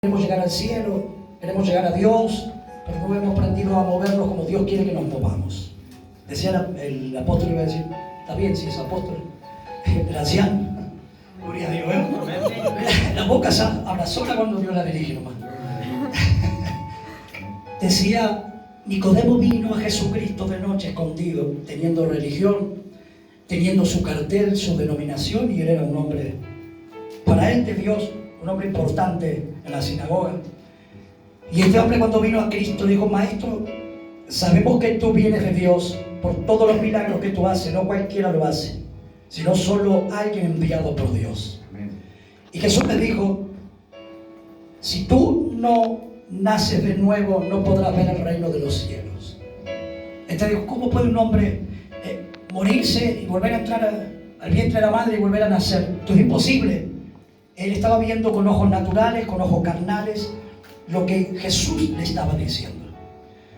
Queremos llegar al cielo, queremos llegar a Dios, pero no hemos aprendido a movernos como Dios quiere que nos movamos. Decía el apóstol, iba a decir, está bien si es apóstol, el anciano, gloria a Dios, la boca se habla sola cuando Dios la dirige nomás. Decía, Nicodemo vino a Jesucristo de noche escondido, teniendo religión, teniendo su cartel, su denominación, y él era un hombre, para él de Dios, un hombre importante en la sinagoga. Y este hombre, cuando vino a Cristo, dijo: Maestro, sabemos que tú vienes de Dios por todos los milagros que tú haces. No cualquiera lo hace, sino solo alguien enviado por Dios. Amén. Y Jesús le dijo: si tú no naces de nuevo, no podrás ver el reino de los cielos. Entonces dijo: ¿cómo puede un hombre morirse y volver a entrar al vientre de la madre y volver a nacer? Esto es imposible. Él estaba viendo con ojos naturales, con ojos carnales, lo que Jesús le estaba diciendo.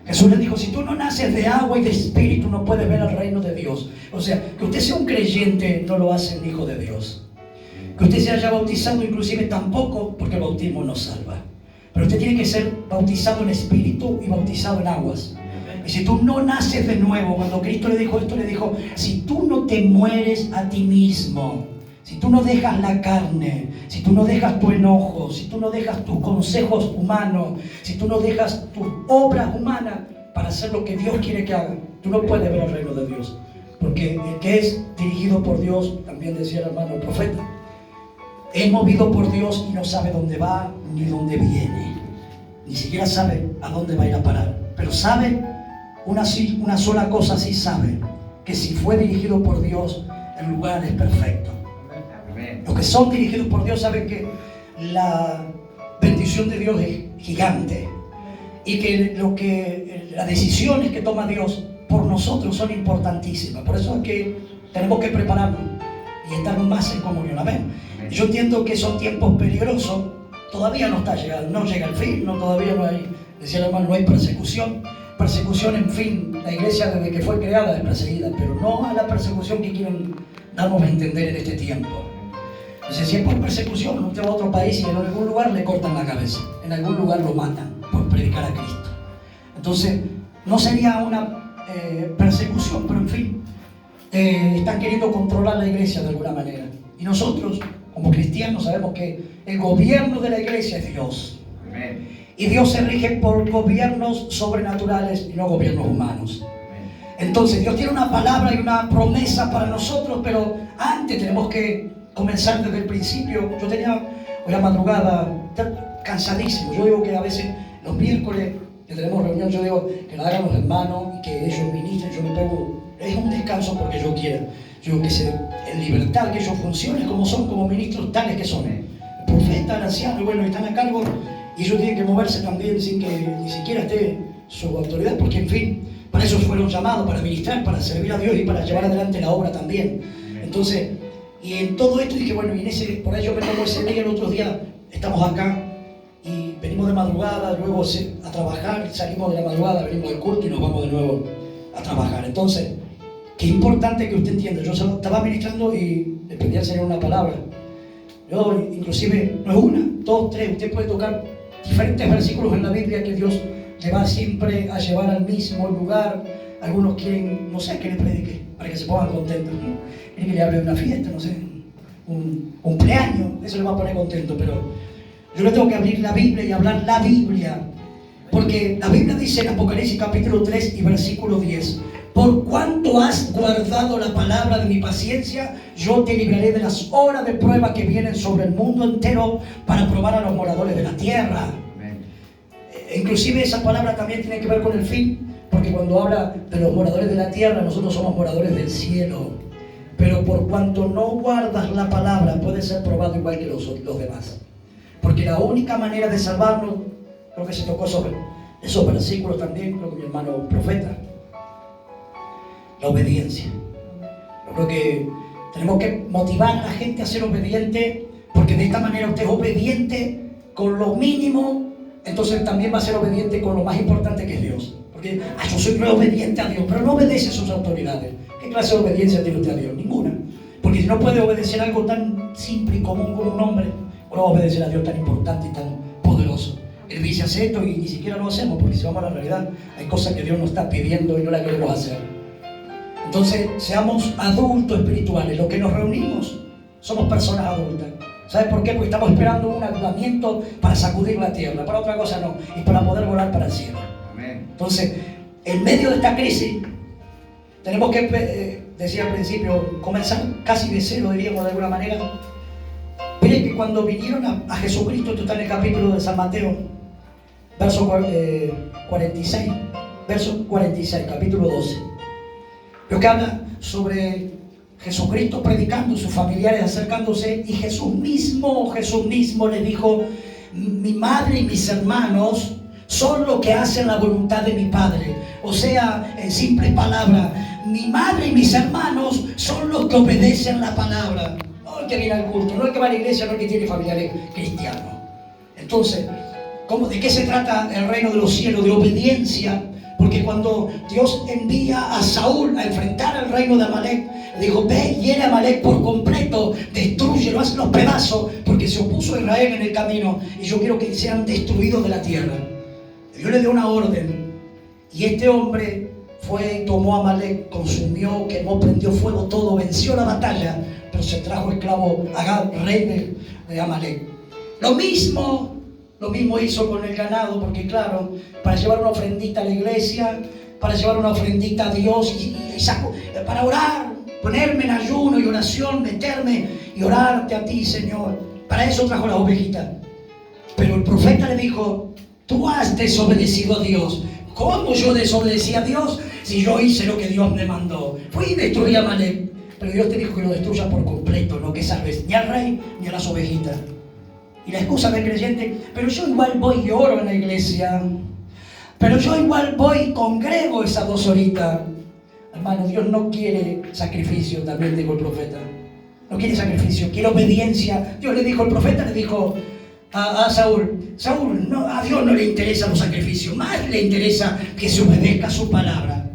Jesús le dijo: si tú no naces de agua y de espíritu, no puedes ver el reino de Dios. O sea, que usted sea un creyente no lo hace un hijo de Dios. Que usted se haya bautizado inclusive tampoco, porque el bautismo no salva. Pero usted tiene que ser bautizado en espíritu y bautizado en aguas. Y si tú no naces de nuevo, cuando Cristo le dijo esto, le dijo: si tú no te mueres a ti mismo, si tú no dejas la carne, si tú no dejas tu enojo, si tú no dejas tus consejos humanos, si tú no dejas tus obras humanas para hacer lo que Dios quiere que haga, tú no puedes ver el reino de Dios. Porque el que es dirigido por Dios, también decía el hermano el profeta, es movido por Dios y no sabe dónde va ni dónde viene. Ni siquiera sabe a dónde va a ir a parar. Pero sabe una sola cosa, sí sabe, que si fue dirigido por Dios, el lugar es perfecto. Los que son dirigidos por Dios saben que la bendición de Dios es gigante y que las decisiones que toma Dios por nosotros son importantísimas. Por eso es que tenemos que prepararnos y estar más en comunión. Amén. Yo entiendo que son tiempos peligrosos. Todavía no está llegando, no llega el fin, todavía no hay, decía el hermano, no hay persecución. Persecución, en fin, la iglesia desde que fue creada es perseguida, pero no a la persecución que quieren darnos a entender en este tiempo. Entonces, si es por persecución, usted va a otro país y en algún lugar le cortan la cabeza, en algún lugar lo matan por predicar a Cristo. Entonces, no sería una persecución, pero en fin, están queriendo controlar la iglesia de alguna manera. Y nosotros, como cristianos, sabemos que el gobierno de la iglesia es Dios. Amén. Y Dios se rige por gobiernos sobrenaturales y no gobiernos humanos. Entonces, Dios tiene una palabra y una promesa para nosotros, pero antes tenemos que comenzar desde el principio. Yo tenía hoy la madrugada cansadísimo. Yo digo que a veces los miércoles que tenemos reunión, yo digo que la hagan los hermanos y que ellos ministren. Yo me pego, es un descanso porque yo quiera. Yo que sé, en libertad, que ellos funcionen como son, como ministros tales que son. El profeta, el anciano, y bueno, están a cargo y ellos tienen que moverse también sin que ni siquiera esté su autoridad, porque en fin, para eso fueron llamados, para ministrar, para servir a Dios y para llevar adelante la obra también. Entonces, y en todo esto dije, bueno, y por ahí yo me tomo ese día, el otro día estamos acá y venimos de madrugada, luego a trabajar, salimos de la madrugada, venimos del culto y nos vamos de nuevo a trabajar. Entonces, qué importante que usted entienda. Yo estaba ministrando y le pedí al Señor una palabra. Yo, inclusive, no es una, dos, tres, usted puede tocar diferentes versículos en la Biblia que Dios le va siempre a llevar al mismo lugar. Algunos quieren, no sé, que le predique para que se pongan contentos. Quieren que le hable de una fiesta, no sé, un cumpleaños, eso le va a poner contento. Pero yo le tengo que abrir la Biblia y hablar la Biblia. Porque la Biblia dice en Apocalipsis capítulo 3 y versículo 10: por cuanto has guardado la palabra de mi paciencia, yo te libraré de las horas de prueba que vienen sobre el mundo entero para probar a los moradores de la tierra. Inclusive esa palabra también tiene que ver con el fin, porque cuando habla de los moradores de la tierra, nosotros somos moradores del cielo. Pero por cuanto no guardas la palabra, puedes ser probado igual que los demás. Porque la única manera de salvarnos, creo que se tocó sobre esos versículos también, creo que mi hermano profeta, la obediencia. Yo creo que tenemos que motivar a la gente a ser obediente, porque de esta manera usted es obediente con lo mínimo, entonces también va a ser obediente con lo más importante, que es Dios. Porque yo soy re obediente a Dios, pero no obedece a sus autoridades. ¿Qué clase de obediencia tiene usted a Dios? Ninguna. Porque si no puede obedecer algo tan simple y común como un hombre, no va a obedecer a Dios tan importante y tan poderoso. esposo. Él dice, hace esto y ni siquiera lo hacemos, porque si vamos a la realidad, hay cosas que Dios nos está pidiendo y no las queremos hacer. Entonces, seamos adultos espirituales. Los que nos reunimos somos personas adultas. ¿Sabes por qué? Porque estamos esperando un avivamiento para sacudir la tierra. Para otra cosa no, y para poder volar para el cielo. Amén. Entonces, en medio de esta crisis, tenemos que, decía al principio, comenzar casi de cero, diríamos de alguna manera. Miren que cuando vinieron a Jesucristo, esto está en el capítulo de San Mateo, verso 46, capítulo 12. Lo que habla sobre Jesucristo predicando, sus familiares acercándose, y Jesús mismo le dijo, mi madre y mis hermanos son los que hacen la voluntad de mi Padre. O sea, en simples palabras, mi madre y mis hermanos son los que obedecen la palabra. No el que viene al culto, no el que va a la iglesia, no el que tiene familiares cristianos. Entonces, ¿de qué se trata el reino de los cielos? De obediencia. Porque cuando Dios envía a Saúl a enfrentar al reino de Amalek, le dijo, ve, hiere a Amalek por completo, destrúyelo, haz los pedazos, porque se opuso a Israel en el camino, y yo quiero que sean destruidos de la tierra. Dios le dio una orden, y este hombre fue y tomó a Amalek, consumió, quemó, prendió fuego todo, venció la batalla, pero se trajo esclavo Agag, rey de Amalek. Lo mismo hizo con el ganado, porque claro, para llevar una ofrendita a la iglesia, para llevar una ofrendita a Dios, para orar, ponerme en ayuno y oración, meterme y orarte a ti, Señor. Para eso trajo las ovejitas. Pero el profeta le dijo, tú has desobedecido a Dios. ¿Cómo yo desobedecí a Dios si yo hice lo que Dios me mandó? Fui y destruí a Amalek. Pero Dios te dijo que lo destruyas por completo, no que salves ni al rey ni a las ovejitas. Y la excusa del creyente, pero yo igual voy y oro en la iglesia, pero yo igual voy y congrego esas 2 horitas. Hermano, Dios no quiere sacrificio, también dijo el profeta. No quiere sacrificio, quiere obediencia. Dios le dijo, el profeta le dijo a Saúl, no, a Dios no le interesan los sacrificios, más le interesa que se obedezca a su palabra.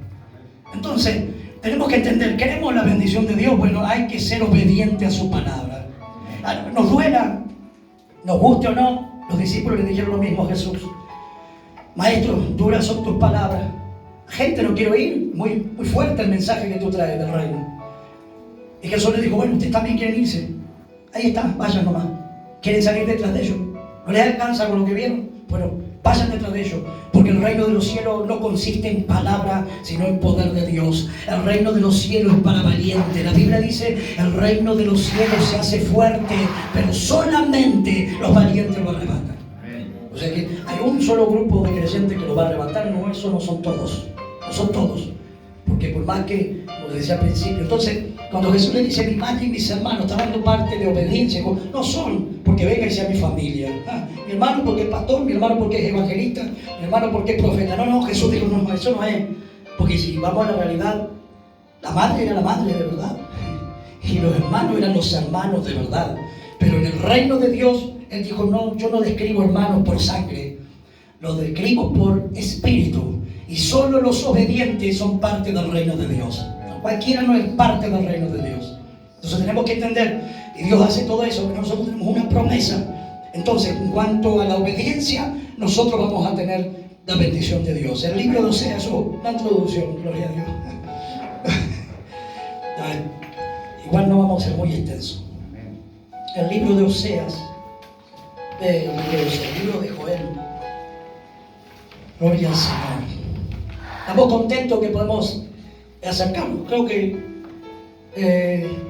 Entonces, tenemos que entender, queremos la bendición de Dios, bueno, hay que ser obediente a su palabra. Nos duela, nos guste o no, los discípulos le dijeron lo mismo a Jesús. Maestro, duras son tus palabras. La gente no quiere oír, muy fuerte el mensaje que tú traes del reino. Y Jesús le dijo, bueno, ustedes también quieren irse. Ahí está, vayan nomás. ¿Quieren salir detrás de ellos? ¿No les alcanza con lo que vieron? Bueno, vayan detrás de ellos, porque el reino de los cielos no consiste en palabra, sino en poder de Dios. El reino de los cielos es para valientes. La Biblia dice, el reino de los cielos se hace fuerte, pero solamente los valientes lo arrebatan. O sea que hay un solo grupo de creyentes que lo va a arrebatar, no, eso no son todos. No son todos. Porque por más que, como decía al principio, entonces, cuando Jesús le dice, mi madre y mis hermanos están dando parte de obediencia, no son porque venga y sea mi familia. Mi hermano porque es pastor, mi hermano porque es evangelista, mi hermano porque es profeta. No, Jesús dijo, no, eso no es. Porque si vamos a la realidad, la madre era la madre de verdad. Y los hermanos eran los hermanos de verdad. Pero en el reino de Dios, Él dijo, no, yo no describo hermanos por sangre, los describo por espíritu. Y solo los obedientes son parte del reino de Dios. Cualquiera no es parte del reino de Dios. Entonces tenemos que entender, y Dios hace todo eso, que nosotros tenemos una promesa. Entonces, en cuanto a la obediencia, nosotros vamos a tener la bendición de Dios. El libro de Oseas, una introducción, gloria a Dios. Igual no vamos a ser muy extensos. El libro de Oseas, el libro de Joel. Gloria al Señor. Estamos contentos que podemos acercarnos. Creo que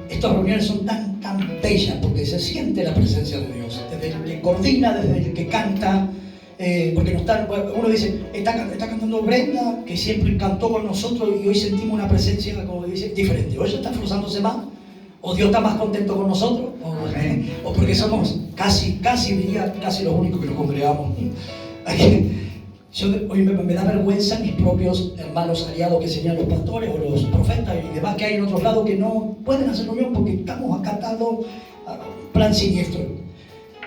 estas reuniones son tan bellas porque se siente la presencia de Dios. Desde el que coordina, desde el que canta, porque no está, uno dice, está cantando Brenda, que siempre cantó con nosotros y hoy sentimos una presencia, como dice, diferente. O ella está esforzándose más, o Dios está más contento con nosotros, o porque somos casi los únicos que nos congregamos. Hoy me da vergüenza mis propios hermanos aliados que serían los pastores o los profetas y demás que hay en otros lados que no pueden hacer reunión porque estamos acatados a un plan siniestro.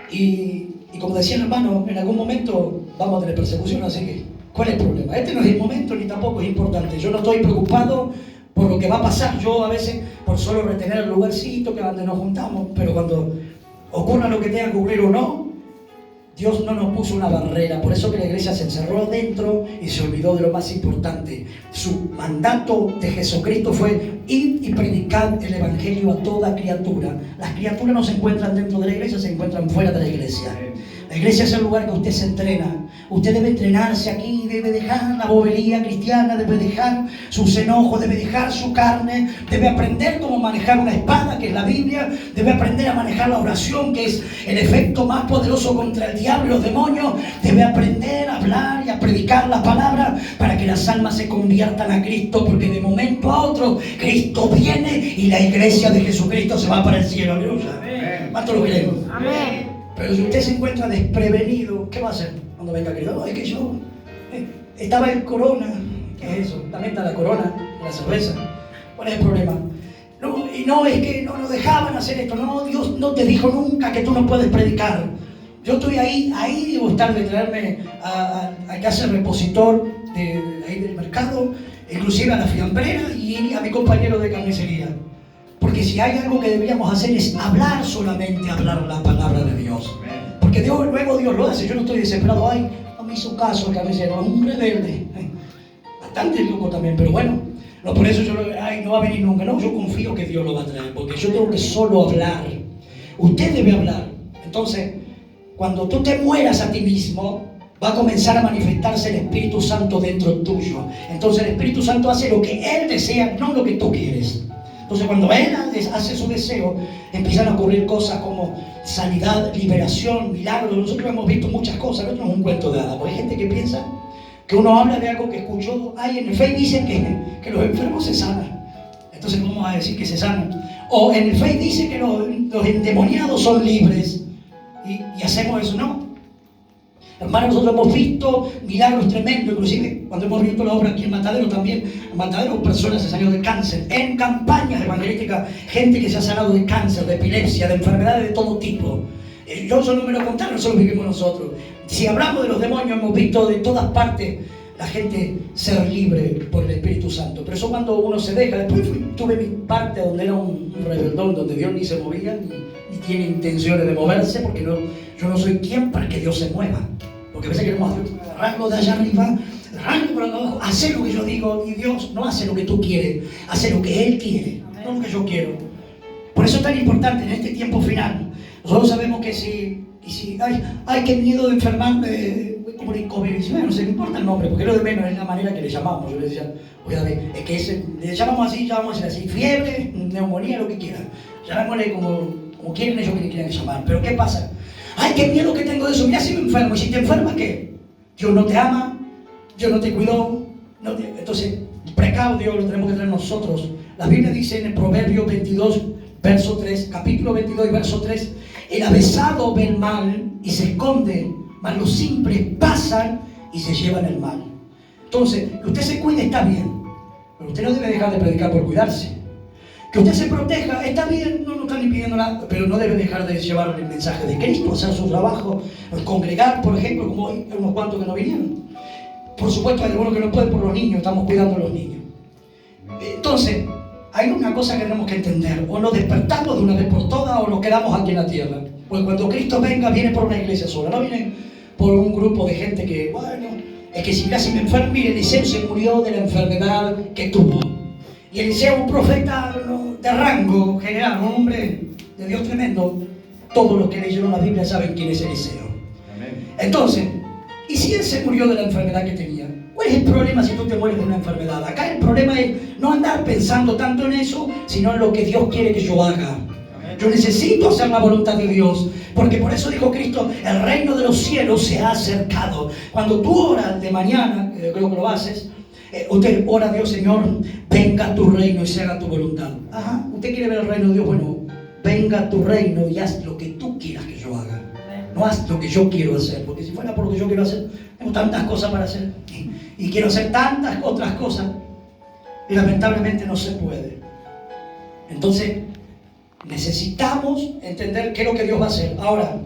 Y como decía el hermano, en algún momento vamos a tener persecución, así que ¿cuál es el problema? Este no es el momento ni tampoco es importante. Yo no estoy preocupado por lo que va a pasar. Yo a veces por solo retener el lugarcito que donde nos juntamos, pero cuando ocurra lo que tenga que ocurrir o no, Dios no nos puso una barrera, por eso que la iglesia se encerró dentro y se olvidó de lo más importante. Su mandato de Jesucristo fue ir y predicar el evangelio a toda criatura. Las criaturas no se encuentran dentro de la iglesia, se encuentran fuera de la iglesia. La iglesia es el lugar que usted se entrena. Usted debe entrenarse aquí, debe dejar la bobería cristiana, debe dejar sus enojos, debe dejar su carne, debe aprender cómo manejar una espada, que es la Biblia, debe aprender a manejar la oración, que es el efecto más poderoso contra el diablo y los demonios, debe aprender a hablar y a predicar la palabra para que las almas se conviertan a Cristo, porque de momento a otro Cristo viene y la iglesia de Jesucristo se va para el cielo. Aleluya. ¿Cuánto lo creemos? Amén. Pero si usted se encuentra desprevenido, ¿qué va a hacer cuando venga Cristo? No, es que yo estaba el Corona. ¿Qué es eso? También está la Corona, la cerveza. ¿Cuál es el problema? No, y no, es que no nos dejaban hacer esto. No, Dios no te dijo nunca que tú no puedes predicar. Yo estoy ahí debo estar de traerme a que hace repositor ahí del mercado, inclusive a la fiambrera y a mi compañero de carnicería. Porque si hay algo que deberíamos hacer es hablar solamente, hablar la palabra de Dios. Porque luego Dios lo hace. Yo no estoy desesperado. Ay, no me hizo caso el carnicero, es un rebelde. Bastante loco también, pero bueno. No, por eso yo no va a venir nunca. No, yo confío que Dios lo va a traer. Porque yo tengo que solo hablar. Usted debe hablar. Entonces, cuando tú te mueras a ti mismo, va a comenzar a manifestarse el Espíritu Santo dentro tuyo. Entonces el Espíritu Santo hace lo que Él desea, no lo que tú quieres. Entonces cuando Él hace su deseo, empiezan a ocurrir cosas como sanidad, liberación, milagros. Nosotros hemos visto muchas cosas, no es un cuento de hadas. Hay gente que piensa que uno habla de algo que escuchó. Ay, en el Face dicen que los enfermos se sanan. Entonces vamos a decir que se sanan. O en el Face dice que los endemoniados son libres. Y hacemos eso, ¿no? Hermanos, nosotros hemos visto milagros tremendos, inclusive cuando hemos visto la obra aquí en Matadero también. En Matadero personas se salieron de cáncer, en campañas evangelísticas, gente que se ha sanado de cáncer, de epilepsia, de enfermedades de todo tipo. Yo eso no me lo contaron, eso lo vivimos nosotros. Si hablamos de los demonios, hemos visto de todas partes la gente ser libre por el Espíritu Santo. Pero eso cuando uno se deja. Después tuve mi parte donde era un rebeldón, donde Dios ni se movía, ni tiene intenciones de moverse, porque yo no soy quien para que Dios se mueva. Porque a veces queremos hacer arranco de allá arriba, arranco por acá abajo, hacer lo que yo digo, y Dios no hace lo que tú quieres, hace lo que Él quiere, no lo que yo quiero. Por eso es tan importante en este tiempo final. Nosotros sabemos que si ay, qué miedo de enfermarme, como el COVID, bueno, no se me importa el nombre, porque lo de menos es la manera que le llamamos. Yo le decía, oye, a ver, es que le llamamos así, fiebre, neumonía, lo que quieran. Llamémosle como quieren ellos que le quieran llamar. Pero ¿qué pasa? Ay, qué miedo que tengo de eso. Mira, si me enfermo. ¿Y si te enfermas qué? Dios no te ama, Dios no te cuidó. Entonces, precaudio lo tenemos que tener nosotros. La Biblia dice en el Proverbio 22, verso 3, capítulo 22 y verso 3, el avesado ve el mal y se esconde, mas los simples pasan y se llevan el mal. Entonces, que usted se cuide está bien, pero usted no debe dejar de predicar por cuidarse. Que usted se proteja, está bien, no está ni pidiendo nada, pero no debe dejar de llevar el mensaje de Cristo, hacer su trabajo, congregar, por ejemplo, como hoy, unos cuantos que no vinieron. Por supuesto, hay algunos que no pueden por los niños, estamos cuidando a los niños. Entonces, hay una cosa que tenemos que entender: o nos despertamos de una vez por todas, o nos quedamos aquí en la tierra. Porque cuando Cristo venga, viene por una iglesia sola, no viene por un grupo de gente que, bueno, es que si me enfermo, mire, Eliseo se murió de la enfermedad que tuvo. Y Eliseo, un profeta de rango general, un hombre de Dios tremendo. Todos los que leyeron la Biblia saben quién es Eliseo. Amén. Entonces, ¿y si él se murió de la enfermedad que tenía? ¿Cuál es el problema si tú te mueres de una enfermedad? Acá el problema es no andar pensando tanto en eso, sino en lo que Dios quiere que yo haga. Amén. Yo necesito hacer la voluntad de Dios, porque por eso dijo Cristo, el reino de los cielos se ha acercado. Cuando tú oras de mañana, creo que lo haces, usted ora a Dios: Señor, venga tu reino y se haga tu voluntad. Ajá, usted quiere ver el reino de Dios, bueno, venga tu reino y haz lo que tú quieras que yo haga. No haz lo que yo quiero hacer, porque si fuera por lo que yo quiero hacer, tengo tantas cosas para hacer y quiero hacer tantas otras cosas y lamentablemente no se puede. Entonces necesitamos entender qué es lo que Dios va a hacer. Ahora,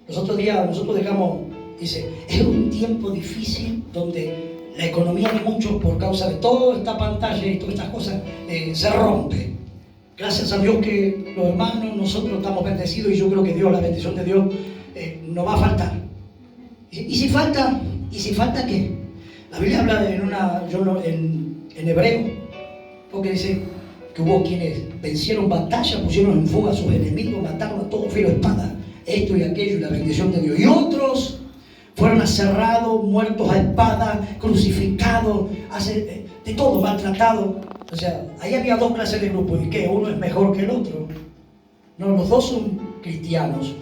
los otros días nosotros dejamos, dice, es un tiempo difícil donde la economía de muchos, por causa de toda esta pantalla y todas estas cosas, se rompe. Gracias a Dios que los hermanos, nosotros estamos bendecidos, y yo creo que Dios, la bendición de Dios, nos va a faltar. ¿Y si falta? ¿Y si falta qué? La Biblia habla en hebreo, porque dice que hubo quienes vencieron batalla, pusieron en fuga a sus enemigos, mataron a todo filo de espada, esto y aquello, y la bendición de Dios. Y otros fueron aserrados, muertos a espada, crucificados, de todo, maltratados. O sea, ahí había dos clases de grupos. ¿Y qué? ¿Uno es mejor que el otro? No, los dos son cristianos.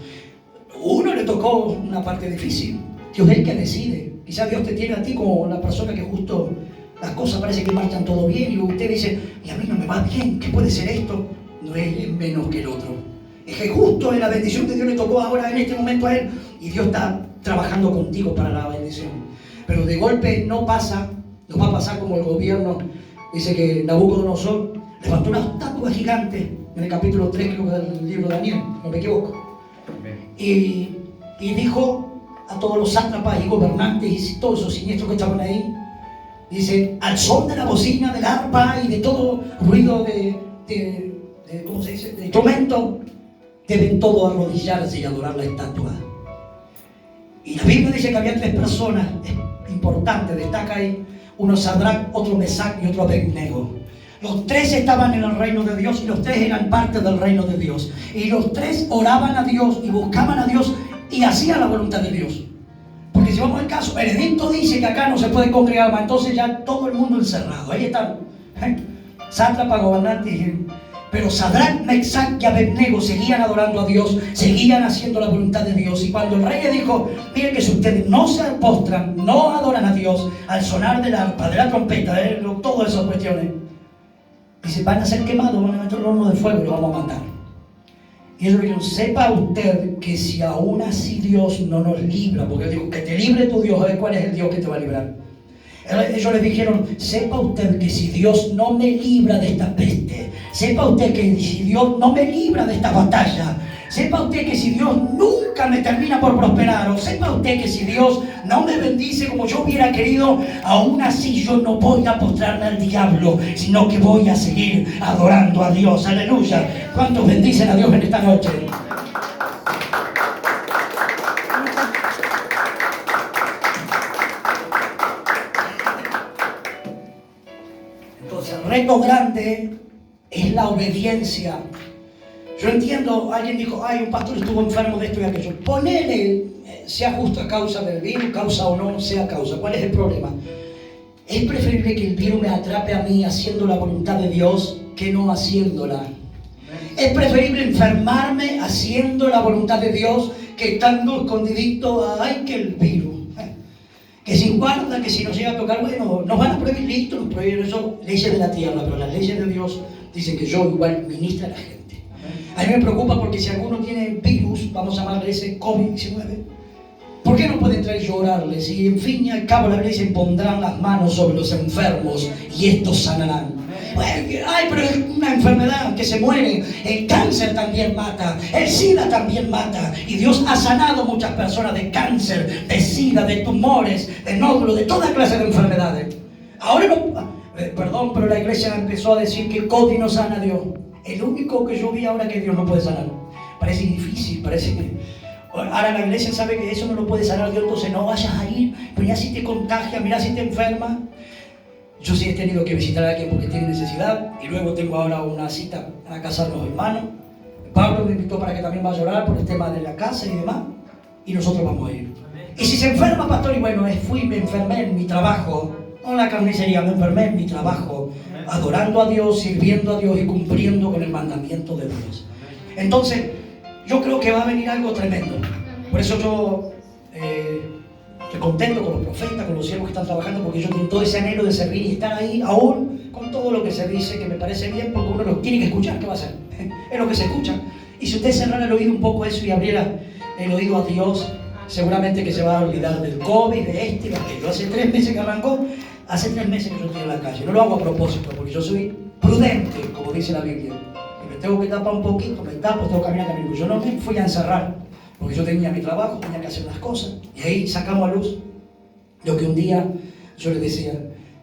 Uno le tocó una parte difícil. Dios es el que decide. Quizás Dios te tiene a ti como la persona que justo las cosas parece que marchan todo bien y usted dice, y a mí no me va bien, ¿qué puede ser esto? No es menos que el otro. Es que justo en la bendición de Dios le tocó ahora en este momento a él y Dios está trabajando contigo para la bendición. Pero de golpe no va a pasar como el gobierno. Dice que Nabucodonosor levantó una estatua gigante en el capítulo 3, creo que del libro de Daniel, no me equivoco. Y dijo a todos los sátrapas y gobernantes y todos esos siniestros que estaban ahí, dice, al son de la bocina, del arpa y de todo ruido ¿cómo se dice?, de instrumento, deben todos arrodillarse y adorar la estatua. Y la Biblia dice que había tres personas importantes, destaca ahí, uno Sadrach, otro Mesac y otro Abednego. Los tres estaban en el reino de Dios y los tres eran parte del reino de Dios. Y los tres oraban a Dios y buscaban a Dios y hacían la voluntad de Dios. Porque si vamos al caso, el edicto dice que acá no se puede congregar más, entonces ya todo el mundo encerrado. Ahí están, sátrapa, gobernantes. Pero Sadrach, Mesac y Abednego seguían adorando a Dios, seguían haciendo la voluntad de Dios. Y cuando el rey le dijo, miren que si ustedes no se postran, no adoran a Dios, al sonar del arpa, de la trompeta, de todas esas cuestiones, dice, van a ser quemados, van a meter el horno de fuego y los vamos a matar. Y ellos dijeron, sepa usted que si aún así Dios no nos libra, porque él dijo, que te libre tu Dios, a ver cuál es el Dios que te va a librar. Ellos les dijeron, sepa usted que si Dios no me libra de esta peste, sepa usted que si Dios no me libra de esta batalla, sepa usted que si Dios nunca me termina por prosperar, o sepa usted que si Dios no me bendice como yo hubiera querido, aún así yo no voy a postrarme al diablo, sino que voy a seguir adorando a Dios. Aleluya. ¿Cuántos bendicen a Dios en esta noche? Entonces el reto grande es la obediencia. Yo entiendo, alguien dijo, ay, un pastor estuvo enfermo de esto y aquello. Ponele, sea justo a causa del virus, causa o no sea causa. ¿Cuál es el problema? Es preferible que el virus me atrape a mí haciendo la voluntad de Dios que no haciéndola. Es preferible enfermarme haciendo la voluntad de Dios que estando escondidito, ay, que el virus. Que si guarda, que si nos llega a tocar, bueno, nos van a prohibir, listo, nos prohíben eso, leyes de la tierra, pero las leyes de Dios dicen que yo igual ministro a la gente. A mí me preocupa porque si alguno tiene virus, vamos a llamarle ese COVID-19, ¿por qué no puede entrar y llorarles? Y en fin y al cabo la Biblia dice, pondrán las manos sobre los enfermos y estos sanarán. Ay, pero es una enfermedad que se muere. El cáncer también mata, el SIDA también mata. Y Dios ha sanado muchas personas de cáncer, de SIDA, de tumores, de nódulos, de toda clase de enfermedades. Ahora no, pero la iglesia empezó a decir que COVID no sana a Dios. El único que yo vi ahora que Dios no puede sanar. Parece difícil, parece que... Ahora la iglesia sabe que eso no lo puede sanar Dios, entonces no vayas a ir. Pero ya si te contagia, mira si te enferma. Yo sí he tenido que visitar a alguien porque tiene necesidad. Y luego tengo ahora una cita a la casa de los hermanos. Pablo me invitó para que también vaya a orar por el tema de la casa y demás. Y nosotros vamos a ir. Y si se enferma, pastor, y bueno, me enfermé en mi trabajo. No en la carnicería, me enfermé en mi trabajo. Adorando a Dios, sirviendo a Dios y cumpliendo con el mandamiento de Dios. Entonces, yo creo que va a venir algo tremendo. Por eso yo estoy contento con los profetas, con los siervos que están trabajando, porque yo tengo todo ese anhelo de servir y estar ahí, aún con todo lo que se dice, que me parece bien, porque uno lo tiene que escuchar. ¿Qué va a hacer? Es lo que se escucha. Y si usted cerrara el oído un poco a eso y abriera el oído a Dios, seguramente que se va a olvidar del COVID, de este, de aquello. Hace 3 meses que arrancó. Hace 3 meses que yo estoy en la calle. No lo hago a propósito, porque yo soy prudente, como dice la Biblia. Y me tengo que tapar un poquito, me tapo, tengo que caminar. Yo no me fui a encerrar, porque yo tenía mi trabajo, tenía que hacer las cosas. Y ahí sacamos a luz lo que un día yo le decía,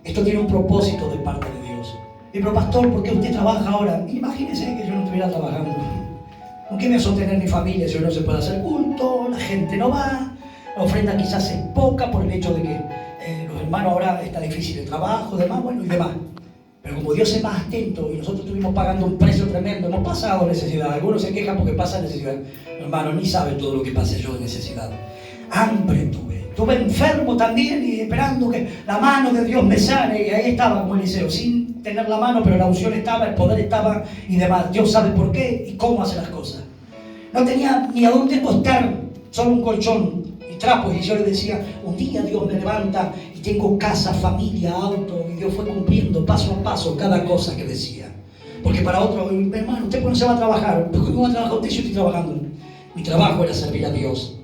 esto tiene un propósito de parte de Dios. Y pero pastor, ¿por qué usted trabaja ahora? Imagínese que yo no estuviera trabajando. ¿Con qué me va a sostener mi familia si hoy no se puede hacer culto? La gente no va. La ofrenda quizás es poca por el hecho de que los hermanos ahora está difícil el trabajo, demás, bueno, y demás. Pero como Dios es más atento y nosotros estuvimos pagando un precio tremendo, hemos pasado necesidad. Algunos se quejan porque pasa necesidad. Hermano, ni sabe todo lo que pasé yo de necesidad. Hambre estuve enfermo también y esperando que la mano de Dios me sane. Y ahí estaba como Eliseo, sin tener la mano, pero la unción estaba, el poder estaba y demás. Dios sabe por qué y cómo hace las cosas. No tenía ni a dónde acostar, solo un colchón y trapos. Y yo le decía, un día Dios me levanta y tengo casa, familia, auto. Y Dios fue cumpliendo paso a paso cada cosa que decía. Porque para otros, hermano, ¿usted cuándo se va a trabajar? ¿Cómo va a trabajar usted si yo estoy trabajando? Mi trabajo era servir a Dios.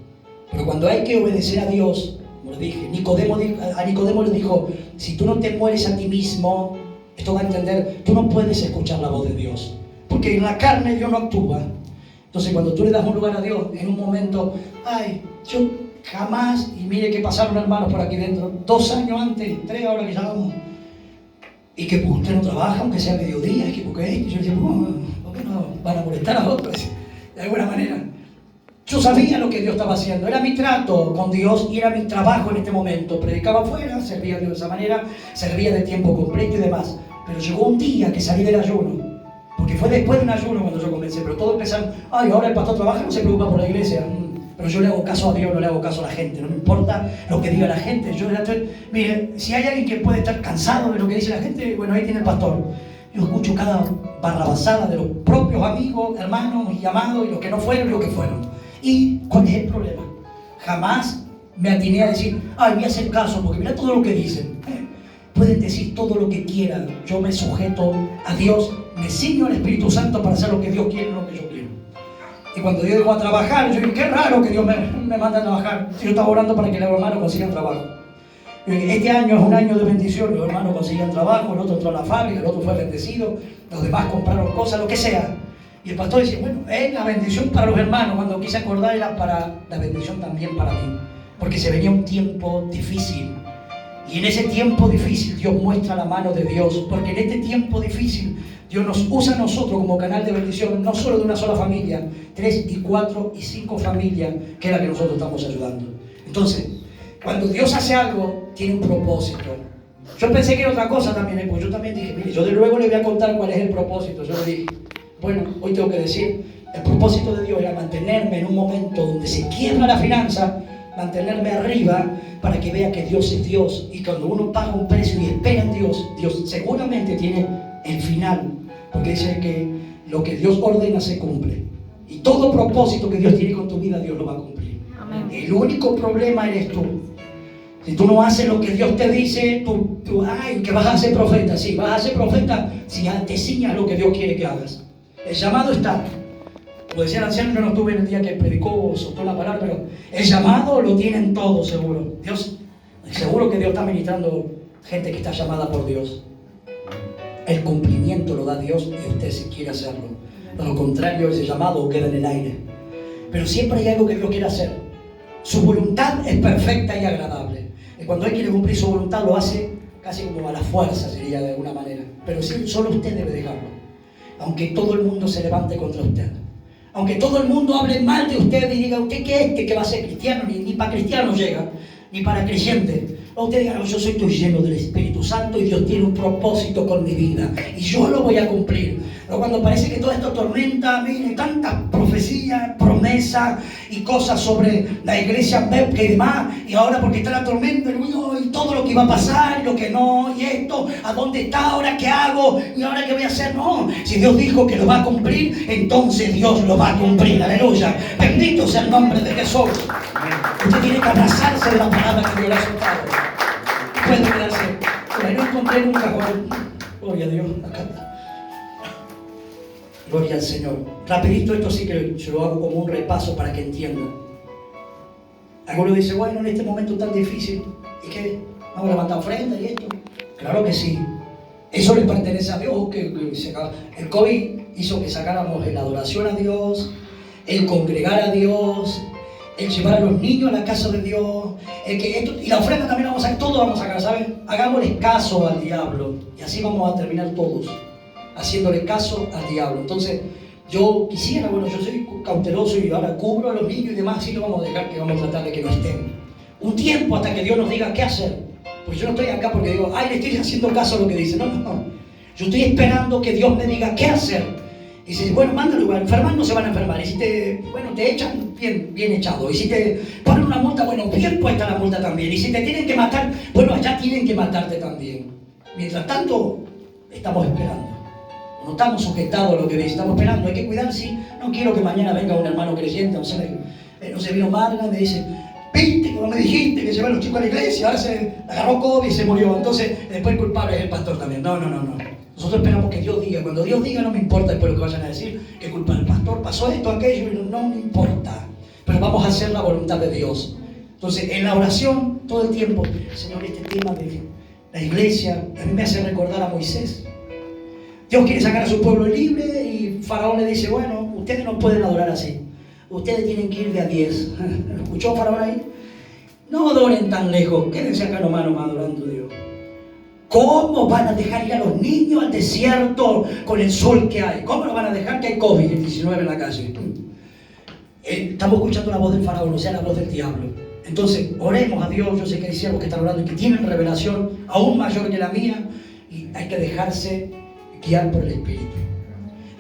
Pero cuando hay que obedecer a Dios, como le dije, a Nicodemo le dijo, si tú no te mueres a ti mismo, esto va a entender, tú no puedes escuchar la voz de Dios. Porque en la carne Dios no actúa. Entonces cuando tú le das un lugar a Dios, en un momento, ay, yo jamás, y mire que pasaron hermanos por aquí dentro, 2 años antes, 3 ahora que ya vamos, y que pues, usted no trabaja, aunque sea mediodía, y porque y yo decía, ¿por qué no van a molestar a otros? De alguna manera. Yo sabía lo que Dios estaba haciendo, era mi trato con Dios y era mi trabajo en este momento. Predicaba afuera, servía a Dios de esa manera, servía de tiempo completo y demás. Pero llegó un día que salí del ayuno, porque fue después de un ayuno cuando yo comencé, pero todos empezaron, ay, ahora el pastor trabaja, no se preocupa por la iglesia. Pero yo le hago caso a Dios, no le hago caso a la gente, no me importa lo que diga la gente. Mire, si hay alguien que puede estar cansado de lo que dice la gente, bueno, ahí tiene el pastor. Yo escucho cada barrabasada de los propios amigos, hermanos y amados, y los que no fueron y los que fueron. ¿Y cuál es el problema? Jamás me atiné a decir, ay, voy a hacer caso, porque mira todo lo que dicen. Pueden decir todo lo que quieran, yo me sujeto a Dios, me ciño al Espíritu Santo para hacer lo que Dios quiere, no lo que yo quiero. Y cuando Dios llegó a trabajar, yo dije, qué raro que Dios me manda a trabajar. Yo estaba orando para que los hermanos consigan trabajo. Yo dije, este año es un año de bendición, los hermanos consiguen trabajo, el otro entró a la fábrica, el otro fue bendecido, los demás compraron cosas, lo que sea. Y el pastor dice, bueno, es la bendición para los hermanos. Cuando quise acordar era para la bendición también para mí. Porque se venía un tiempo difícil. Y en ese tiempo difícil Dios muestra la mano de Dios. Porque en este tiempo difícil Dios nos usa a nosotros como canal de bendición. No solo de una sola familia, 3 y 4 y 5 familias, que es la que nosotros estamos ayudando. Entonces, cuando Dios hace algo, tiene un propósito. Yo pensé que era otra cosa también. Pues yo también dije, mire, yo de luego le voy a contar cuál es el propósito. Yo le dije, bueno, hoy tengo que decir, el propósito de Dios era mantenerme en un momento donde se quiebra la finanza, mantenerme arriba para que vea que Dios es Dios. Y cuando uno paga un precio y espera en Dios, Dios seguramente tiene el final. Porque dice que lo que Dios ordena se cumple. Y todo propósito que Dios tiene con tu vida, Dios lo va a cumplir. Amén. El único problema eres tú. Si tú no haces lo que Dios te dice, ay, que vas a ser profeta. Sí, vas a ser profeta si te ciñas lo que Dios quiere que hagas. El llamado está. Como decía el anciano, yo no estuve en el día que predicó o soltó la palabra, pero el llamado lo tienen todos seguro. Dios, seguro que Dios está ministrando gente que está llamada por Dios. El cumplimiento lo da Dios y usted si quiere hacerlo. De lo contrario, ese llamado queda en el aire. Pero siempre hay algo que Dios quiere hacer. Su voluntad es perfecta y agradable. Y cuando Él quiere cumplir su voluntad, lo hace casi como a la fuerza, sería de alguna manera. Pero sí, solo usted debe dejarlo. Aunque todo el mundo se levante contra usted, aunque todo el mundo hable mal de usted y diga, ¿usted qué es? ¿Que va a ser cristiano? Ni para cristiano llega, ni para creyente. O usted diga, no, yo estoy lleno del Espíritu Santo y Dios tiene un propósito con mi vida y yo lo voy a cumplir. Pero cuando parece que todo esto tormenta, mire, tantas profecías, promesas y cosas sobre la iglesia Bebke y demás, y ahora porque está la tormenta, y todo lo que iba a pasar, y lo que no, y esto, ¿a dónde está? ¿Ahora qué hago? ¿Y ahora qué voy a hacer? No, si Dios dijo que lo va a cumplir, entonces Dios lo va a cumplir, aleluya. Bendito sea el nombre de Jesús. Usted tiene que abrazarse de la palabra que Dios le ha soltado. Puede quedarse. Por ahí no encontré nunca, joven. Gloria a Dios, acá está. Gloria al Señor. Rapidito, esto sí que yo lo hago como un repaso para que entiendan. Algunos dicen, bueno, en este momento tan difícil, ¿y qué? ¿Vamos a levantar ofrenda y esto? Claro que sí. Eso le pertenece a Dios. El COVID hizo que sacáramos la adoración a Dios, el congregar a Dios, el llevar a los niños a la casa de Dios, y la ofrenda también la vamos a sacar, todo vamos a sacar, ¿saben? Hagámosle caso al diablo y así vamos a terminar todos, haciéndole caso al diablo. Entonces, yo quisiera, bueno, yo soy cauteloso y ahora cubro a los niños y demás, así lo vamos a dejar, que vamos a tratar de que no estén. un tiempo hasta que Dios nos diga qué hacer. Porque yo no estoy acá porque digo, ay, le estoy haciendo caso a lo que dice. No, no, no. Yo estoy esperando que Dios me diga qué hacer. Y si, bueno, mándalo, a enfermar no se van a enfermar. Y si te echan, bien echado. Y si te ponen una multa, bueno, bien puesta la multa también. Y si te tienen que matar, bueno, allá tienen que matarte también. Mientras tanto, estamos esperando. No estamos sujetados a lo que dice, estamos esperando. Hay que cuidar, sí. No quiero que mañana venga un hermano creyente, no se vino Marga y me dice, viste, como me dijiste, que llevan los chicos a la iglesia, ahora se agarró COVID y se murió. Entonces, después el culpable es el pastor también. No. Nosotros esperamos que Dios diga. Cuando Dios diga, no me importa después lo que vayan a decir, que culpa del pastor, pasó esto, aquello, y no me importa. Pero vamos a hacer la voluntad de Dios. Entonces, en la oración, todo el tiempo, Señor, este tema de la iglesia, a mí me hace recordar a Moisés. Dios quiere sacar a su pueblo libre y Faraón le dice, bueno, ustedes no pueden adorar así. Ustedes tienen que ir de a 10. ¿Lo escuchó Faraón ahí? No adoren tan lejos, quédense acá nomás adorando a Dios. ¿Cómo van a dejar ir a los niños al desierto con el sol que hay? ¿Cómo lo van a dejar que hay COVID-19 en la calle? Estamos escuchando la voz del faraón, o sea, la voz del diablo. Entonces, oremos a Dios. Yo sé que hay siervos que están orando y que tienen revelación aún mayor que la mía, y hay que dejarse guiar por el Espíritu.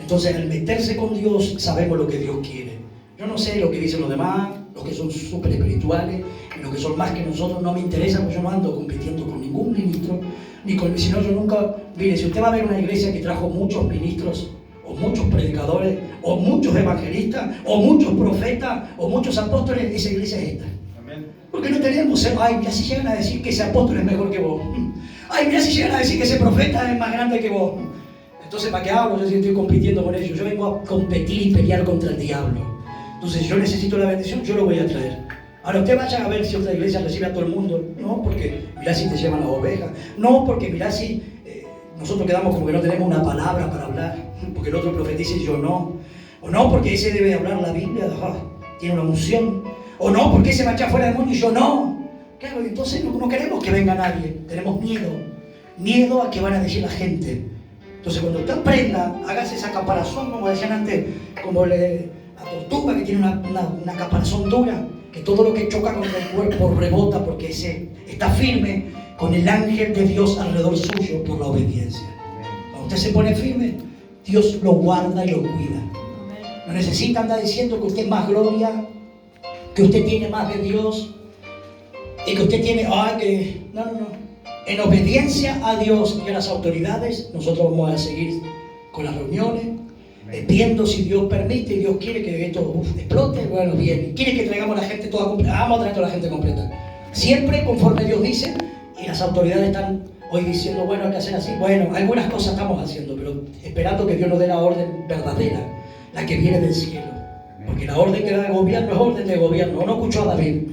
Entonces, al meterse con Dios, sabemos lo que Dios quiere. Yo no sé lo que dicen los demás, los que son súper espirituales, y los que son más que nosotros. No me interesa, porque yo no ando compitiendo con ningún ministro, ni con, si no, yo nunca. Mire, si usted va a ver una iglesia que trajo muchos ministros, o muchos predicadores, o muchos evangelistas, o muchos profetas, o muchos apóstoles, esa iglesia es esta. Amén. Porque no tenemos, ay, mira si llegan a decir que ese apóstol es mejor que vos. Ay, mira si llegan a decir que ese profeta es más grande que vos. Entonces, ¿para qué hablo? Yo sí estoy compitiendo con ellos. Yo vengo a competir y pelear contra el diablo. Entonces, yo necesito la bendición, yo lo voy a traer. Ahora, usted vaya a ver si otra iglesia recibe a todo el mundo. No, porque mirá si te llevan las ovejas. No, porque mirá si nosotros quedamos como que no tenemos una palabra para hablar. Porque el otro profetiza y yo no. O no, porque ese debe hablar la Biblia, tiene una unción. O no, porque ese va a echar fuera demonio y yo no. Claro, entonces no queremos que venga nadie. Tenemos miedo. Miedo a que van a decir la gente. Entonces, cuando usted aprenda, hágase esa caparazón, como decían antes, como la tortuga que tiene una caparazón dura, que todo lo que choca contra el cuerpo rebota porque está firme con el ángel de Dios alrededor suyo por la obediencia. Cuando usted se pone firme, Dios lo guarda y lo cuida. No necesita andar diciendo que usted es más gloria, que usted tiene más de Dios, y que usted tiene, no. En obediencia a Dios y a las autoridades, nosotros vamos a seguir con las reuniones, viendo si Dios permite y Dios quiere que esto explote. Bueno, bien. ¿Quiere que traigamos a la gente toda completa? Vamos a traer a toda la gente completa. Siempre conforme Dios dice, y las autoridades están hoy diciendo, bueno, hay que hacer así. Bueno, algunas cosas estamos haciendo, pero esperando que Dios nos dé la orden verdadera, la que viene del cielo. Porque la orden que da el gobierno es orden de gobierno. ¿No escuchó a David?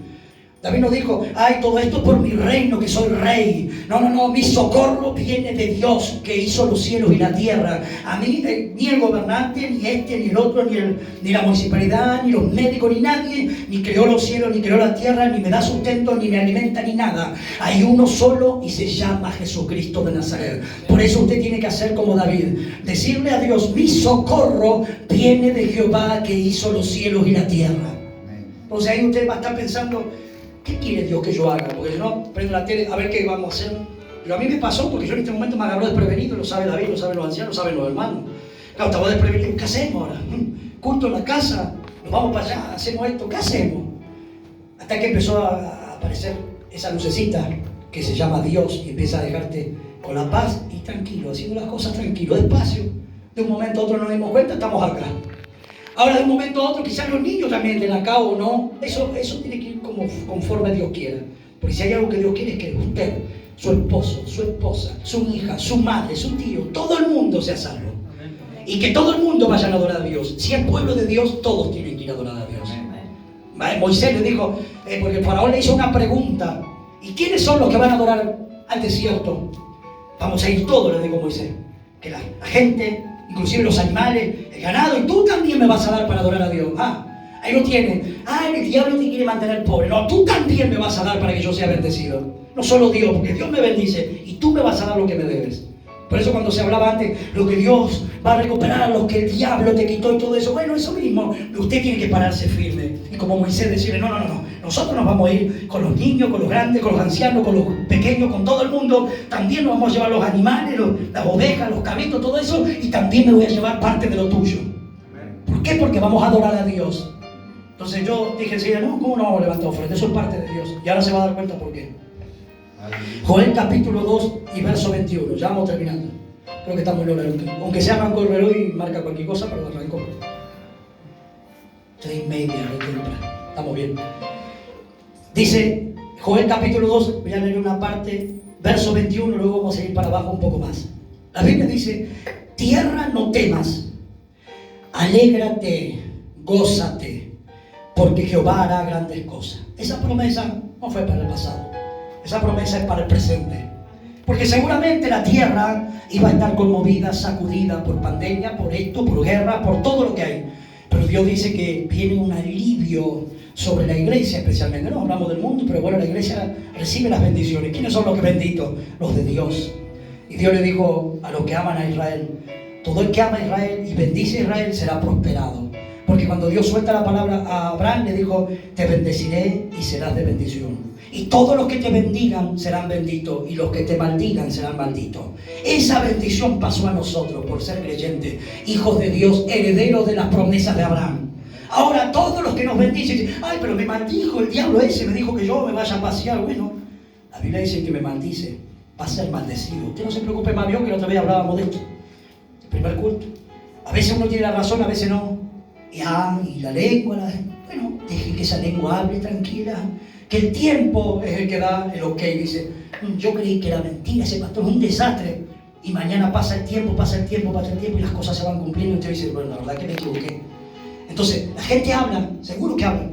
David no dijo, ay, todo esto es por mi reino, que soy rey. No, mi socorro viene de Dios, que hizo los cielos y la tierra. A mí, ni el gobernante, ni este, ni el otro, ni la municipalidad, ni los médicos, ni nadie, ni creó los cielos, ni creó la tierra, ni me da sustento, ni me alimenta, ni nada. Hay uno solo y se llama Jesucristo de Nazaret. Por eso usted tiene que hacer como David, decirle a Dios, mi socorro viene de Jehová, que hizo los cielos y la tierra. Entonces ahí usted va a estar pensando, ¿qué quiere Dios que yo haga? Porque si no, prendo la tele a ver qué vamos a hacer. Pero a mí me pasó, porque yo en este momento me agarró desprevenido. Lo sabe David, lo saben los ancianos, lo saben los hermanos. Claro, estaba desprevenido. ¿Qué hacemos ahora? Culto en la casa, nos vamos para allá, hacemos esto. ¿Qué hacemos? Hasta que empezó a aparecer esa lucecita que se llama Dios y empieza a dejarte con la paz y tranquilo, haciendo las cosas tranquilo, despacio. De un momento a otro nos dimos cuenta, estamos acá. Ahora, de un momento a otro, quizás los niños también den acá o no. Eso tiene que ir como conforme Dios quiera. Porque si hay algo que Dios quiere es que usted, su esposo, su esposa, su hija, su madre, su tío, todo el mundo sea salvo. Y que todo el mundo vaya a adorar a Dios. Si es pueblo de Dios, todos tienen que ir a adorar a Dios. Moisés le dijo, porque el faraón le hizo una pregunta. ¿Y quiénes son los que van a adorar al desierto? Vamos a ir todos, le dijo Moisés. Que la gente, inclusive los animales, el ganado, y tú también me vas a dar para adorar a Dios. Ahí lo tienen. El diablo te quiere mantener pobre. No, tú también me vas a dar para que yo sea bendecido. No solo Dios, porque Dios me bendice y tú me vas a dar lo que me debes. Por eso cuando se hablaba antes, lo que Dios va a recuperar, lo que el diablo te quitó y todo eso, bueno, eso mismo, usted tiene que pararse firme. Y como Moisés decirle, no, Nosotros nos vamos a ir con los niños, con los grandes, con los ancianos, con los pequeños, con todo el mundo. También nos vamos a llevar los animales, las ovejas, los cabritos, todo eso. Y también me voy a llevar parte de lo tuyo. ¿Por qué? Porque vamos a adorar a Dios. Entonces yo dije enseguida, no, ¿cómo no vamos a levantar ofrenda? Eso es parte de Dios. Y ahora se va a dar cuenta por qué. Joel capítulo 2 y verso 21. Ya vamos terminando. Creo que está muy logrado. Aunque se arrancó el reloj y marca cualquier cosa, pero arrancó. 3:30 temprano. Estamos bien. Dice Joel capítulo 2, voy a leer una parte, verso 21, luego vamos a ir para abajo un poco más. La Biblia dice: tierra, no temas, alégrate, gózate, porque Jehová hará grandes cosas. Esa promesa no fue para el pasado, esa promesa es para el presente. Porque seguramente la tierra iba a estar conmovida, sacudida por pandemia, por esto, por guerra, por todo lo que hay. Pero Dios dice que viene un alivio sobre la iglesia especialmente. No hablamos del mundo, pero bueno, la iglesia recibe las bendiciones. ¿Quiénes son los que benditos? Los de Dios. Y Dios le dijo a los que aman a Israel: todo el que ama a Israel y bendice a Israel será prosperado. Porque cuando Dios suelta la palabra a Abraham, le dijo: te bendeciré y serás de bendición. Y todos los que te bendigan serán benditos, y los que te maldigan serán malditos. Esa bendición pasó a nosotros por ser creyentes, hijos de Dios, herederos de las promesas de Abraham. Ahora todos los que nos bendicen, ay, pero me maldijo el diablo ese, me dijo que yo me vaya a pasear. Bueno, la Biblia dice que me maldice, va a ser maldecido. Usted no se preocupe, más bien, que la otra vez hablábamos de esto, el primer culto. A veces uno tiene la razón, a veces no. Y la lengua, bueno, deje que esa lengua hable tranquila, que el tiempo es el que da el ok. Dice: yo creí que era mentira, ese pastor es un desastre. Y mañana pasa el tiempo, y las cosas se van cumpliendo. Y usted dice: bueno, la verdad que me equivoqué. Entonces, la gente habla, seguro que habla.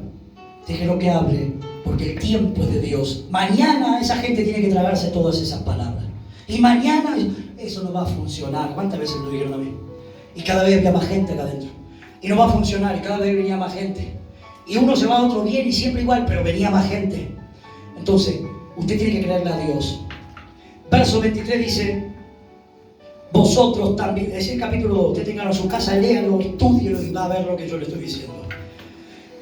Déjelo que hable, porque el tiempo es de Dios. Mañana esa gente tiene que tragarse todas esas palabras. Y mañana eso no va a funcionar. ¿Cuántas veces me lo dijeron a mí? Y cada vez había más gente acá adentro. Y no va a funcionar, y cada vez venía más gente. Y uno se va a otro bien y siempre igual, pero venía más gente. Entonces, usted tiene que creerle a Dios. Verso 23 dice: vosotros también, es el capítulo 2, usted tenga en su casa, léalo, estúdielo y va a ver lo que yo le estoy diciendo.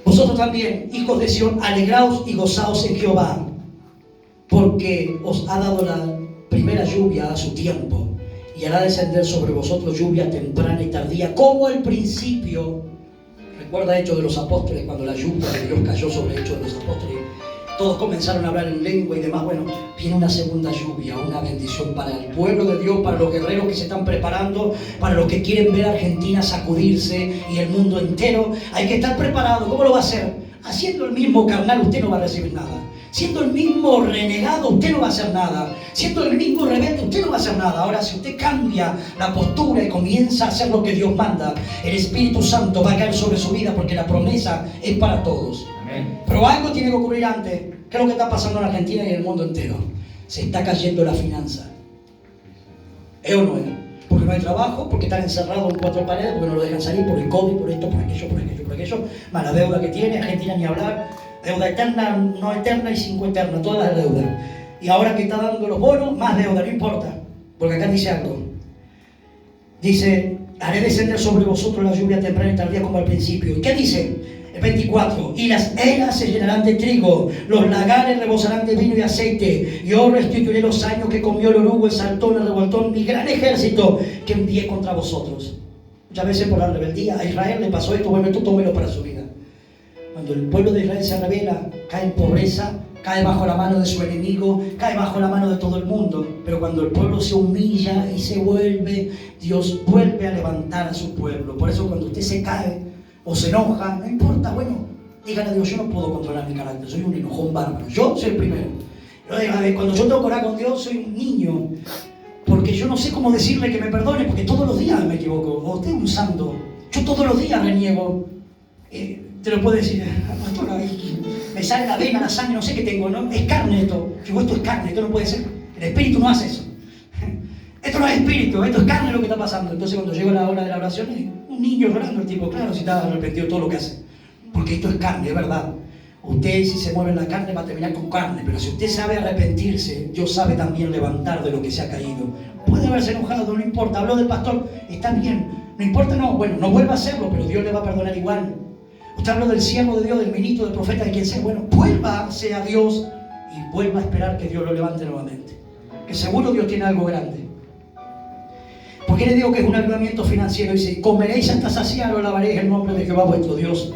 Vosotros también, hijos de Sión, alegraos y gozaos en Jehová, porque os ha dado la primera lluvia a su tiempo, y hará descender sobre vosotros lluvia temprana y tardía, como el principio. Recuerda Hechos de los Apóstoles, cuando la lluvia de Dios cayó sobre Hechos de los Apóstoles. Todos comenzaron a hablar en lengua y demás. Bueno, viene una segunda lluvia, una bendición para el pueblo de Dios, para los guerreros que se están preparando, para los que quieren ver a Argentina sacudirse y el mundo entero. Hay que estar preparado. ¿Cómo lo va a hacer? Haciendo el mismo carnal, usted no va a recibir nada. Siendo el mismo renegado, usted no va a hacer nada. Siendo el mismo rebelde, usted no va a hacer nada. Ahora, si usted cambia la postura y comienza a hacer lo que Dios manda, el Espíritu Santo va a caer sobre su vida, porque la promesa es para todos. Amén. Pero algo tiene que ocurrir antes. ¿Qué es lo que está pasando en Argentina y en el mundo entero? Se está cayendo la finanza. ¿Es o no es? Porque no hay trabajo, porque están encerrados en cuatro paredes, porque no lo dejan salir por el COVID, por esto, por aquello, más la deuda que tiene, Argentina ni hablar. Deuda eterna, no eterna y 5 eterna, todas las deudas. Y ahora que está dando los bonos, más deuda, no importa. Porque acá dice algo. Dice: haré descender sobre vosotros la lluvia temprana y tardía como al principio. ¿Y qué dice? El 24. Y las eras se llenarán de trigo, los lagares rebosarán de vino y aceite. Yo restituiré los años que comió el orugo, el saltón, el revoltón, mi gran ejército que envié contra vosotros. Muchas veces por la rebeldía a Israel le pasó esto. Bueno, esto tómelo para su vida. Cuando el pueblo de Israel se revela, cae en pobreza, cae bajo la mano de su enemigo, cae bajo la mano de todo el mundo. Pero cuando el pueblo se humilla y se vuelve, Dios vuelve a levantar a su pueblo. Por eso cuando usted se cae o se enoja, no importa, bueno, dígale a Dios: yo no puedo controlar mi carácter, soy un enojón bárbaro, yo soy el primero. Cuando yo tengo que orar con Dios, soy un niño, porque yo no sé cómo decirle que me perdone, porque todos los días me equivoco. O usted es un santo, yo todos los días reniego. Te lo puedo decir: pastor, me sale la vena, la sangre, no sé qué tengo, ¿no? Es carne esto. Digo: esto es carne, esto no puede ser. El espíritu no hace eso. Esto no es espíritu, esto es carne lo que está pasando. Entonces cuando llega la hora de la oración, un niño llorando, el tipo, claro, si está arrepentido de todo lo que hace. Porque esto es carne, es verdad. Usted, si se mueve en la carne, va a terminar con carne. Pero si usted sabe arrepentirse, Dios sabe también levantar de lo que se ha caído. Puede haberse enojado, no importa. Habló del pastor, está bien. No importa, no, bueno, no vuelva a hacerlo, pero Dios le va a perdonar igual. Usted habló del siervo de Dios, del ministro, del profeta, de quien sea. Bueno, vuélvase a Dios y vuelva a esperar que Dios lo levante nuevamente. Que seguro Dios tiene algo grande. ¿Por qué le digo que es un avivamiento financiero? Dice, comeréis hasta saciar o alabaréis el nombre de Jehová vuestro Dios,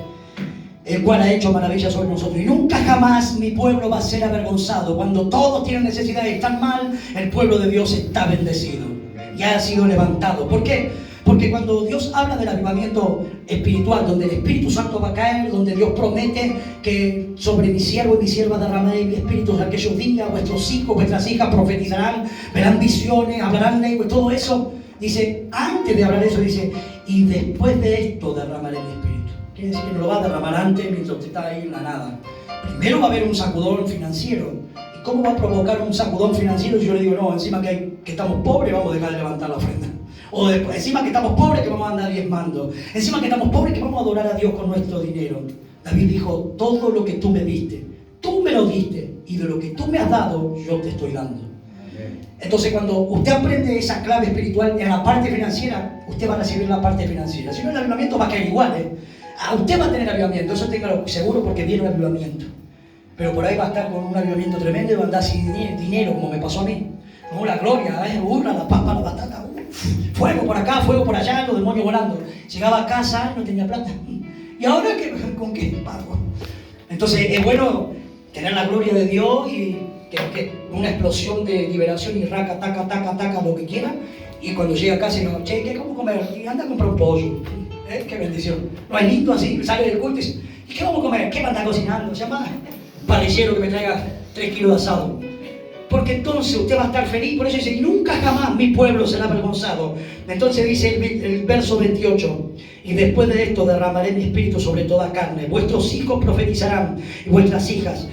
el cual ha hecho maravillas sobre nosotros. Y nunca jamás mi pueblo va a ser avergonzado. Cuando todos tienen necesidad y están mal, el pueblo de Dios está bendecido y ha sido levantado. ¿Por qué? Porque cuando Dios habla del avivamiento espiritual, donde el Espíritu Santo va a caer, donde Dios promete que sobre mi siervo y mi sierva derramaré mi espíritu en aquellos días, vuestros hijos, vuestras hijas profetizarán, verán visiones, hablarán lenguas, todo eso, dice, antes de hablar eso, dice, y después de esto derramaré mi espíritu. Quiere decir que no lo va a derramar antes mientras usted está ahí en la nada. Primero va a haber un sacudón financiero. ¿Y cómo va a provocar un sacudón financiero si yo le digo, no, encima que estamos pobres, vamos a dejar de levantar la ofrenda? O después, encima que estamos pobres, que vamos a andar diezmando. Encima que estamos pobres, que vamos a adorar a Dios con nuestro dinero. David dijo, todo lo que tú me diste, tú me lo diste, y de lo que tú me has dado, yo te estoy dando. Entonces, cuando usted aprende esa clave espiritual en la parte financiera, usted va a recibir la parte financiera. Si no, el avivamiento va a caer igual, Usted va a tener avivamiento, eso téngalo seguro, porque viene un avivamiento. Pero por ahí va a estar con un avivamiento tremendo y va a andar sin dinero, como me pasó a mí. No, la gloria, burra, la papa, la batata, fuego por acá, fuego por allá, los demonios volando. Llegaba a casa y no tenía plata. ¿Y ahora con qué pago? Entonces es bueno tener la gloria de Dios y que una explosión de liberación y raca, taca, taca, taca, lo que quiera. Y cuando llega a casa y no, che, ¿qué cómo comer? Y anda a comprar un pollo. Qué bendición. No hay lindo así, sale del culto y dice, ¿y qué vamos a comer? ¿Qué va a estar cocinando? Se llama parrillero que me traiga 3 kilos de asado. Porque entonces usted va a estar feliz. Por eso dice, y nunca jamás mi pueblo será avergonzado. Entonces dice el verso 28, y después de esto derramaré mi espíritu sobre toda carne. Vuestros hijos profetizarán y vuestras hijas